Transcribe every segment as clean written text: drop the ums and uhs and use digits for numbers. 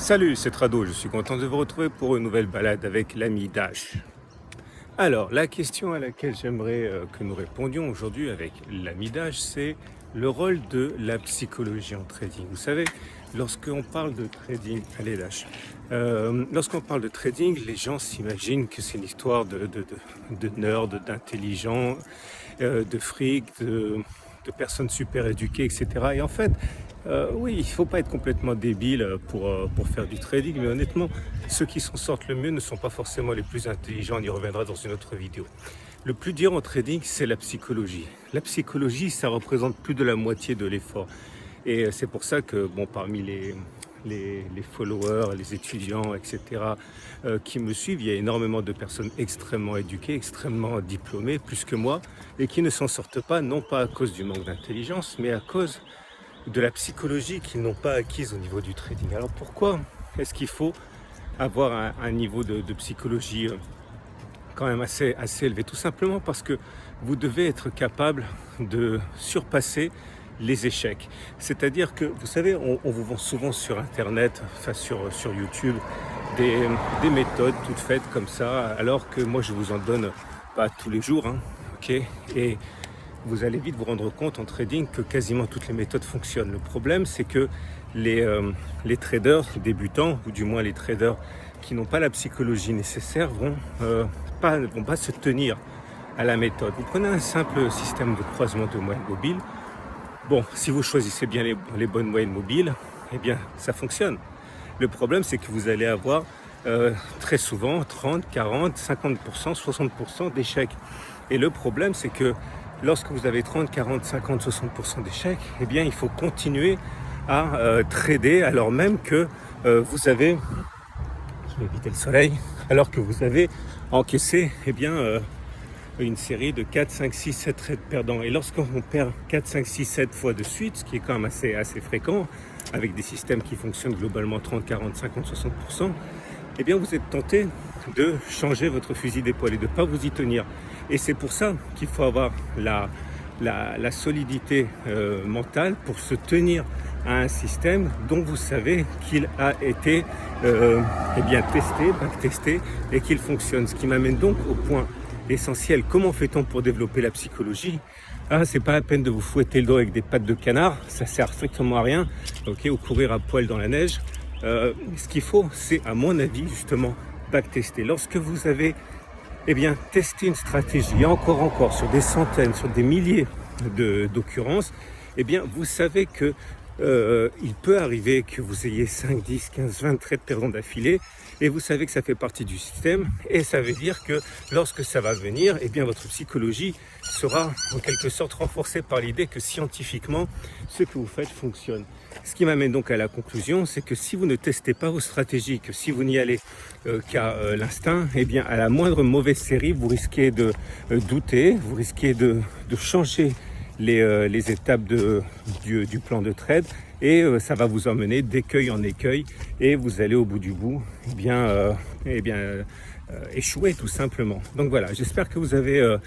Salut, c'est Trado, je suis content de vous retrouver pour une nouvelle balade avec l'ami Dash. Alors, la question à laquelle j'aimerais que nous répondions aujourd'hui avec l'ami Dash, c'est le rôle de la psychologie en trading. Vous savez, lorsqu'on parle de trading, allez Dash, lorsqu'on parle de trading, les gens s'imaginent que c'est une histoire de nerds, d'intelligents, de fric, de personnes super éduquées, etc. Et en fait, oui, il ne faut pas être complètement débile pour faire du trading, mais honnêtement, ceux qui s'en sortent le mieux ne sont pas forcément les plus intelligents, on y reviendra dans une autre vidéo. Le plus dur en trading, c'est la psychologie. La psychologie, ça représente plus de la moitié de l'effort. Et c'est pour ça que, bon, parmi les followers, les étudiants, etc., qui me suivent, il y a énormément de personnes extrêmement éduquées, extrêmement diplômées, plus que moi, et qui ne s'en sortent pas, non pas à cause du manque d'intelligence, mais à cause de la psychologie qu'ils n'ont pas acquise au niveau du trading. Alors pourquoi est-ce qu'il faut avoir un niveau de psychologie quand même assez élevé? Tout simplement parce que vous devez être capable de surpasser les échecs. C'est-à-dire que, vous savez, on vous vend souvent sur Internet, enfin sur YouTube, des méthodes toutes faites comme ça, alors que moi je vous en donne pas tous les jours, hein, ok. Et vous allez vite vous rendre compte en trading que quasiment toutes les méthodes fonctionnent. Le problème, c'est que les traders débutants, ou du moins les traders qui n'ont pas la psychologie nécessaire, vont pas se tenir à la méthode. Vous prenez un simple système de croisement de moyennes mobiles. Bon, si vous choisissez bien les bonnes moyennes mobiles, eh bien, ça fonctionne. Le problème, c'est que vous allez avoir très souvent 30, 40, 50%, 60% d'échecs. Et le problème, c'est que lorsque vous avez 30, 40, 50, 60% d'échecs, eh bien, il faut continuer à trader alors même que vous avez, je vais éviter le soleil, alors que vous avez encaissé eh bien, une série de 4, 5, 6, 7 trades perdants. Et lorsqu'on perd 4, 5, 6, 7 fois de suite, ce qui est quand même assez fréquent, avec des systèmes qui fonctionnent globalement 30, 40, 50, 60%, eh bien vous êtes tenté de changer votre fusil d'épaule et de ne pas vous y tenir. Et c'est pour ça qu'il faut avoir la solidité mentale pour se tenir à un système dont vous savez qu'il a été eh bien testé, backtesté et qu'il fonctionne. Ce qui m'amène donc au point essentiel. Comment fait-on pour développer la psychologie? C'est pas la peine de vous fouetter le dos avec des pattes de canard, ça sert strictement à rien, ok, ou courir à poil dans la neige. Ce qu'il faut, c'est à mon avis justement backtester. Lorsque vous avez testé une stratégie encore sur des centaines, sur des milliers d'occurrences, vous savez que il peut arriver que vous ayez 5, 10, 15, 20 trades perdants d'affilée et vous savez que ça fait partie du système et ça veut dire que lorsque ça va venir, votre psychologie sera en quelque sorte renforcée par l'idée que scientifiquement, ce que vous faites fonctionne. Ce qui m'amène donc à la conclusion, c'est que si vous ne testez pas vos stratégies, que si vous n'y allez qu'à l'instinct, à la moindre mauvaise série, vous risquez de douter, vous risquez de changer les étapes du plan de trade et ça va vous emmener d'écueil en écueil et vous allez au bout du bout échouer tout simplement. Donc voilà, j'espère que vous avez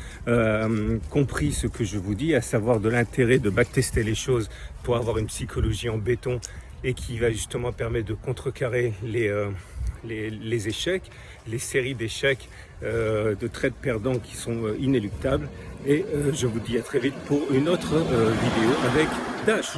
compris ce que je vous dis, à savoir de l'intérêt de backtester les choses pour avoir une psychologie en béton et qui va justement permettre de contrecarrer les échecs, les séries d'échecs, de trades perdants qui sont inéluctables. Et je vous dis à très vite pour une autre vidéo avec Dash.